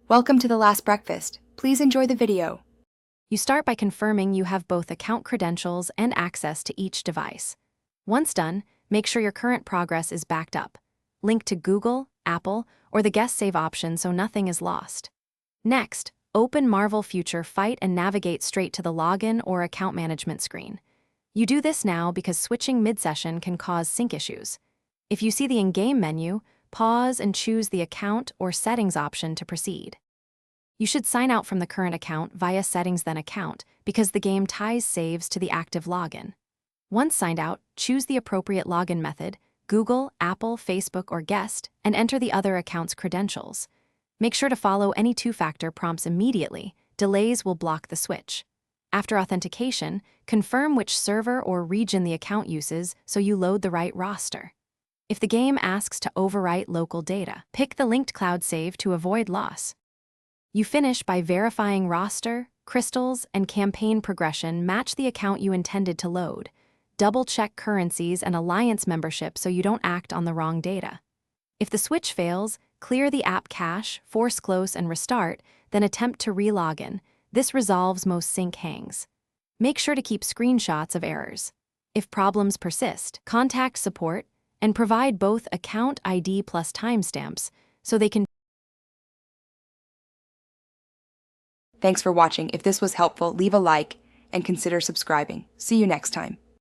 Welcome to the last breakfast. Please enjoy the video. You start by confirming you have both account credentials and access to each device. Once done, make sure your current progress is backed up. Link to Google, Apple, or the guest save option so nothing is lost. Next, open Marvel Future Fight and navigate straight to the login or account management screen. You do this now because switching mid-session can cause sync issues. If you see the in-game menu, pause and choose the account or settings option to proceed. You should sign out from the current account via Settings then Account because the game ties saves to the active login. Once signed out, choose the appropriate login method, Google, Apple, Facebook, or Guest, and enter the other account's credentials. Make sure to follow any two-factor prompts immediately. Delays will block the switch. After authentication, confirm which server or region the account uses so you load the right roster. If the game asks to overwrite local data, pick the linked cloud save to avoid loss. You finish by verifying roster, crystals, and campaign progression match the account you intended to load. Double-check currencies and alliance membership so you don't act on the wrong data. If the switch fails, clear the app cache, force close, and restart, then attempt to re-login. This resolves most sync hangs. Make sure to keep screenshots of errors. If problems persist, contact support and provide both account ID plus timestamps so they can. Thanks for watching. If this was helpful, leave a like and consider subscribing. See you next time.